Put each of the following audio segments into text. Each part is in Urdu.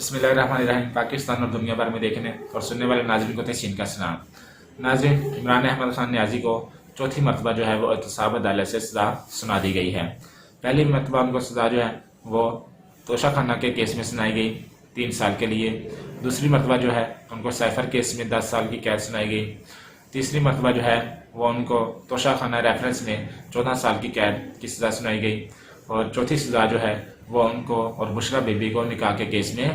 بسم اللہ الرحمن الرحیم۔ پاکستان اور دنیا بھر میں دیکھنے اور سننے والے ناظرین کو تحسین کا سلام۔ ناظرین، عمران احمد خان نیازی کو چوتھی مرتبہ جو ہے وہ احتساب عدالت سے سزا سنا دی گئی ہے۔ پہلی مرتبہ ان کو سزا جو ہے وہ توشہ خانہ کے کیس میں سنائی گئی 3 سال کے لیے۔ دوسری مرتبہ جو ہے ان کو سائفر کیس میں 10 سال کی قید سنائی گئی۔ تیسری مرتبہ جو ہے وہ ان کو توشہ خانہ ریفرنس میں 14 سال کی قید کی سزا سنائی گئی۔ اور چوتھی سزا جو ہے وہ ان کو اور بشرا بی بی کو نکاح کے کیس میں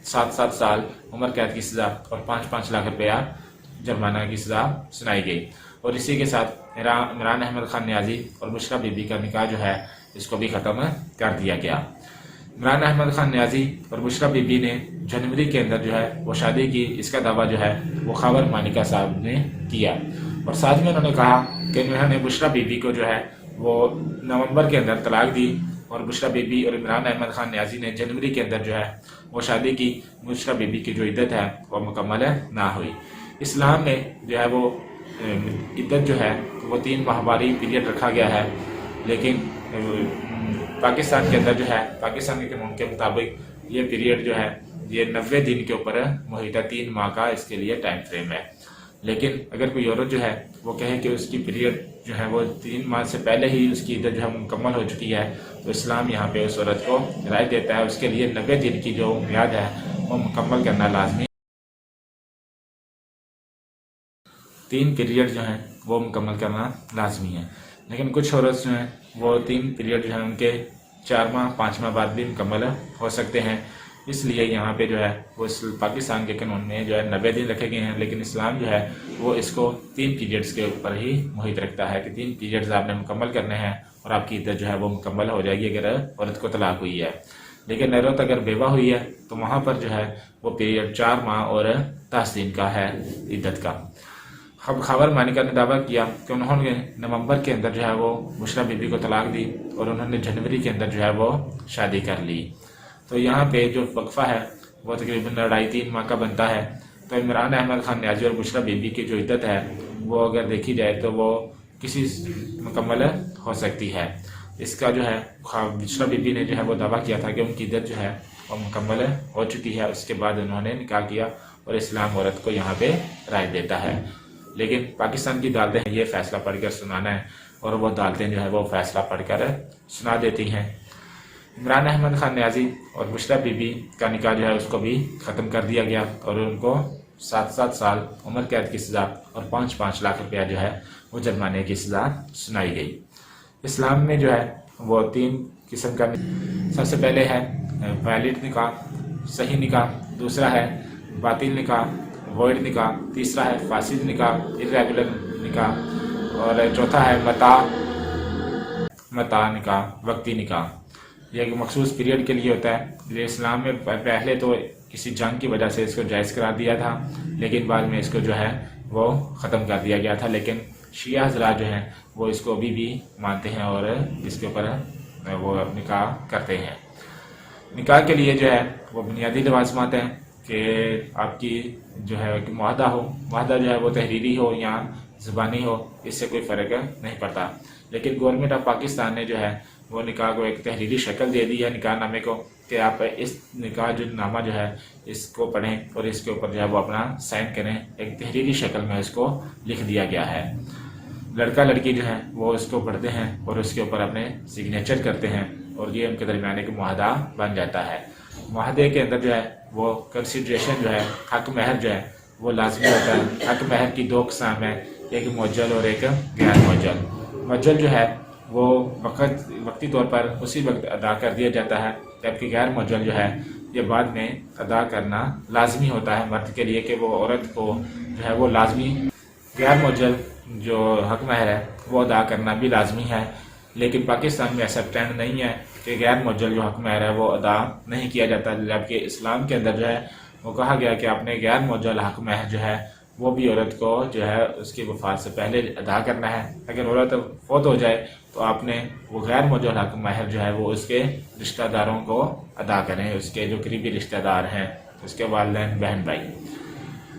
7 سال عمر قید کی سزا اور 5 لاکھ روپیہ جرمانہ کی سزا سنائی گئی۔ اور اسی کے ساتھ عمران احمد خان نیازی اور بشرا بی بی کا نکاح جو ہے اس کو بھی ختم کر دیا گیا۔ عمران احمد خان نیازی اور بشرا بی بی نے جنوری کے اندر جو ہے وہ شادی کی، اس کا دعویٰ جو ہے وہ خاور مانیکا صاحب نے کیا، اور ساتھ میں انہوں نے کہا کہ انہوں نے بشرا بی بی کو جو ہے وہ نومبر کے اندر طلاق دی، اور بشرا بی بی اور عمران احمد خان نیازی نے جنوری کے اندر جو ہے وہ شادی کی۔ بشرا بی بی کی جو عدت ہے وہ مکمل نہ ہوئی۔ اسلام میں جو ہے وہ عدت جو ہے وہ 3 ماہواری پیریڈ رکھا گیا ہے، لیکن پاکستان کے اندر جو ہے پاکستان کے قانون کے مطابق یہ پیریڈ جو ہے یہ 90 دن کے اوپر محیط ہے، 3 ماہ کا اس کے لیے ٹائم فریم ہے۔ لیکن اگر کوئی عورت جو ہے وہ کہے کہ اس کی پیریڈ جو ہے وہ 3 ماہ سے پہلے ہی اس کی عدت جو ہے مکمل ہو چکی ہے، تو اسلام یہاں پہ اس عورت کو رائے دیتا ہے اس کے لیے 90 دن کی جو میعاد ہے وہ مکمل کرنا لازمی ہے۔ 3 پیریڈ جو ہیں وہ مکمل کرنا لازمی ہے، لیکن کچھ عورت جو ہیں وہ 3 پیریڈ جو ہیں ان کے 4 ماہ 5 ماہ بعد بھی مکمل ہو سکتے ہیں۔ اس لیے یہاں پہ جو ہے وہ پاکستان کے قانون میں جو ہے 90 دن رکھے گئے ہیں، لیکن اسلام جو ہے وہ اس کو 3 پیریڈز کے اوپر ہی محیط رکھتا ہے کہ 3 پیریڈز آپ نے مکمل کرنے ہیں اور آپ کی عدت جو ہے وہ مکمل ہو جائے گی اگر عورت کو طلاق ہوئی ہے۔ لیکن عورت اگر بیوہ ہوئی ہے تو وہاں پر جو ہے وہ پیریڈ 4 ماہ اور 10 دن کا ہے عدت کا۔ خاور مانیکا نے دعویٰ کیا کہ انہوں نے نومبر کے اندر جو ہے وہ بشرا بی بی کو طلاق دی اور انہوں نے جنوری کے اندر جو ہے وہ شادی کر لی۔ تو یہاں پہ جو وقفہ ہے وہ تقریباً 2.5-3 ماہ کا بنتا ہے۔ تو عمران احمد خان نیازی اور بشرا بی بی کی جو عدت ہے وہ اگر دیکھی جائے تو وہ کسی مکمل ہو سکتی ہے۔ اس کا جو ہے بشرا بی بی نے جو ہے وہ دعویٰ کیا تھا کہ ان کی عدت جو ہے وہ مکمل ہو چکی ہے، اس کے بعد انہوں نے نکاح کیا، اور اسلام عورت کو یہاں پہ رائے دیتا ہے۔ لیکن پاکستان کی عدالتیں یہ فیصلہ پڑھ کر سنانا ہے، اور وہ عدالتیں جو ہے وہ فیصلہ پڑھ کر سنا دیتی ہیں۔ عمران احمد خان نیازی اور بشرا بی بی کا نکاح جو ہے اس کو بھی ختم کر دیا گیا، اور ان کو 7 سال عمر قید کی سزا اور 5 لاکھ روپیہ جو ہے وہ جرمانے کی سزا سنائی گئی۔ اسلام میں جو ہے وہ 3 قسم کا سب سے پہلے ہے ویلڈ نکاح، صحیح نکاح، دوسرا ہے باطل نکاح، وائڈ نکاح، تیسرا ہے فاسد نکاح، irregular نکاح، اور چوتھا ہے متاع نکاح، وقتی نکاح۔ یہ ایک مخصوص پیریڈ کے لیے ہوتا ہے۔ یہ اسلام میں پہلے تو کسی جنگ کی وجہ سے اس کو جائز قرار دیا تھا، لیکن بعد میں اس کو جو ہے وہ ختم کر دیا گیا تھا، لیکن شیعہ حضرات جو ہیں وہ اس کو ابھی بھی مانتے ہیں اور اس کے اوپر وہ نکاح کرتے ہیں۔ نکاح کے لیے جو ہے وہ بنیادی لوازمات ہیں کہ آپ کی جو ہے کہ معاہدہ جو ہے وہ تحریری ہو یا زبانی ہو، اس سے کوئی فرق نہیں پڑتا۔ لیکن گورنمنٹ آف پاکستان نے جو ہے وہ نکاح کو ایک تحریری شکل دے دی ہے نکاح نامے کو، کہ آپ اس نکاح جو نامہ جو ہے اس کو پڑھیں اور اس کے اوپر جو ہے وہ اپنا سائن کریں۔ ایک تحریری شکل میں اس کو لکھ دیا گیا ہے۔ لڑکا لڑکی جو ہے وہ اس کو پڑھتے ہیں اور اس کے اوپر اپنے سگنیچر کرتے ہیں، اور یہ ان کے درمیان ایک معاہدہ بن جاتا ہے۔ معاہدے کے اندر جو ہے وہ کنسیڈریشن جو ہے حق مہر جو ہے وہ لازمی ہوتا ہے۔ حق مہر کی 2 اقسام ہیں، ایک معجل اور ایک غیر معجل۔ معجل جو ہے وہ وقتی طور پر اسی وقت ادا کر دیا جاتا ہے، جبکہ غیر معجل جو ہے یہ بعد میں ادا کرنا لازمی ہوتا ہے مرد کے لیے، کہ وہ عورت کو جو ہے وہ لازمی غیر معجل جو حق مہر ہے وہ ادا کرنا بھی لازمی ہے۔ لیکن پاکستان میں ایسا ٹرینڈ نہیں ہے کہ غیر معجل جو حق مہر ہے وہ ادا نہیں کیا جاتا، جبکہ اسلام کے اندر جو ہے وہ کہا گیا کہ آپ نے غیر معجل حق مہر جو ہے وہ بھی عورت کو جو ہے اس کی وفات سے پہلے ادا کرنا ہے۔ اگر عورت فوت ہو جائے تو آپ نے وہ غیر معجل حق مہر جو ہے وہ اس کے رشتہ داروں کو ادا کریں، اس کے جو قریبی رشتہ دار ہیں، اس کے والدین، بہن بھائی۔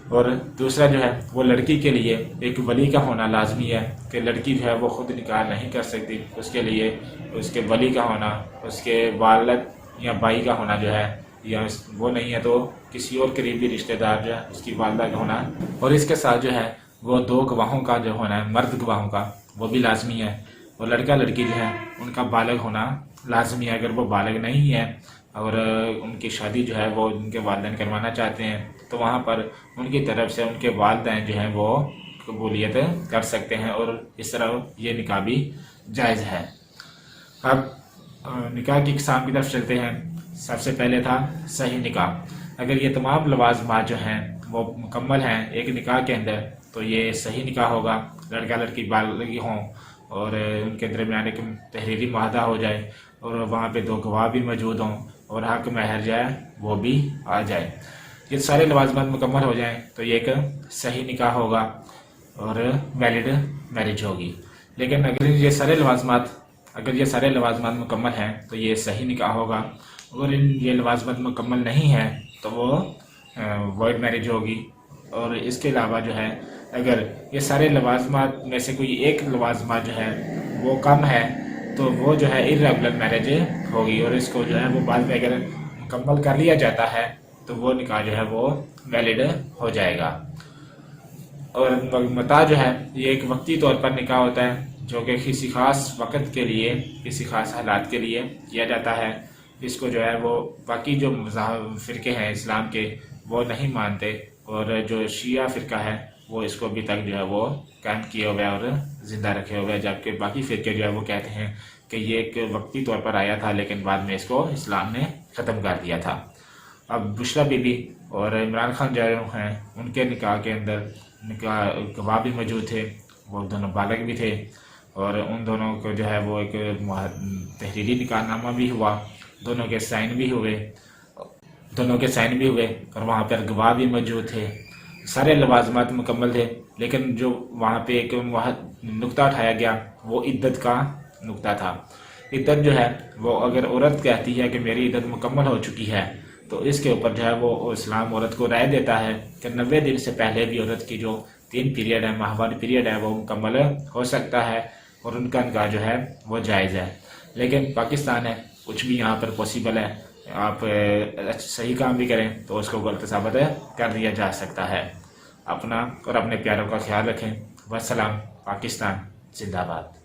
اور دوسرا جو ہے وہ لڑکی کے لیے ایک ولی کا ہونا لازمی ہے، کہ لڑکی جو ہے وہ خود نکاح نہیں کر سکتی، اس کے لیے اس کے ولی کا ہونا، اس کے والد یا بھائی کا ہونا جو ہے یا وہ نہیں ہے تو کسی اور قریبی رشتہ دار جو ہے اس کی والدہ کا ہونا، اور اس کے ساتھ جو ہے وہ 2 گواہوں کا جو ہونا ہے، مرد گواہوں کا، وہ بھی لازمی ہے، اور لڑکا لڑکی جو ہے ان کا بالغ ہونا لازمی ہے۔ اگر وہ بالغ نہیں ہے اور ان کی شادی جو ہے وہ ان کے والدین کروانا چاہتے ہیں تو وہاں پر ان کی طرف سے ان کے والدین جو ہیں وہ قبولیت کر سکتے ہیں، اور اس طرح یہ نکاح بھی جائز ہے۔ اب نکاح کی اقسام کی طرف چلتے ہیں۔ سب سے پہلے تھا صحیح نکاح۔ اگر یہ تمام لوازمات جو ہیں وہ مکمل ہیں ایک نکاح کے اندر تو یہ صحیح نکاح ہوگا۔ لڑکا لڑکی بالغ ہوں اور ان کے درمیان ایک تحریری معاہدہ ہو جائے اور وہاں پہ 2 گواہ بھی موجود ہوں اور حق مہر جو ہے وہ بھی آ جائے۔ یہ سارے لوازمات مکمل ہو جائیں تو یہ ایک صحیح نکاح ہوگا اور ویلڈ میرج ہوگی۔ لیکن اگر یہ سارے لوازمات مکمل ہیں تو یہ صحیح نکاح ہوگا، اگر یہ لوازمات مکمل نہیں ہیں تو وہ وائڈ میرج ہوگی۔ اور اس کے علاوہ جو ہے اگر یہ سارے لوازمات میں سے کوئی ایک لوازمات جو ہے وہ کم ہے تو وہ جو ہے irregular میرج ہوگی، اور اس کو جو ہے وہ بعد میں اگر مکمل کر لیا جاتا ہے تو وہ نکاح جو ہے وہ ویلڈ ہو جائے گا۔ اور متاع جو ہے یہ ایک وقتی طور پر نکاح ہوتا ہے جو کہ کسی خاص وقت کے لیے، کسی خاص حالات کے لیے کیا جاتا ہے۔ اس کو جو ہے وہ باقی جو فرقے ہیں اسلام کے وہ نہیں مانتے، اور جو شیعہ فرقہ ہے وہ اس کو ابھی تک جو ہے وہ قائم کیے ہوئے اور زندہ رکھے ہوئے، جبکہ باقی فرقے جو ہے وہ کہتے ہیں کہ یہ ایک وقتی طور پر آیا تھا لیکن بعد میں اس کو اسلام نے ختم کر دیا تھا۔ اب بشریٰ بی بی اور عمران خان جو ہیں ان کے نکاح کے اندر گواہ بھی موجود تھے، وہ دونوں بالغ بھی تھے، اور ان دونوں کو جو ہے وہ ایک تحریری نکاح نامہ بھی ہوا، دونوں کے سائن بھی ہوئے اور وہاں پر گواہ بھی موجود تھے۔ سارے لوازمات مکمل تھے، لیکن جو وہاں پہ ایک نقطہ اٹھایا گیا وہ عدت کا نقطہ تھا۔ عدت جو ہے وہ اگر عورت کہتی ہے کہ میری عدت مکمل ہو چکی ہے تو اس کے اوپر جو ہے وہ اسلام عورت کو رائے دیتا ہے کہ 90 دن سے پہلے بھی عورت کی جو 3 پیریڈ ہے، ماہواری پیریڈ ہے، وہ مکمل ہو سکتا ہے اور ان کا نکاح جو ہے وہ جائز ہے۔ لیکن پاکستان ہے، کچھ بھی یہاں پر پاسبل ہے، آپ صحیح کام بھی کریں تو اس کو غلط ثابت کر دیا جا سکتا ہے۔ اپنا اور اپنے پیاروں کا خیال رکھیں۔ والسلام، پاکستان زندہ باد۔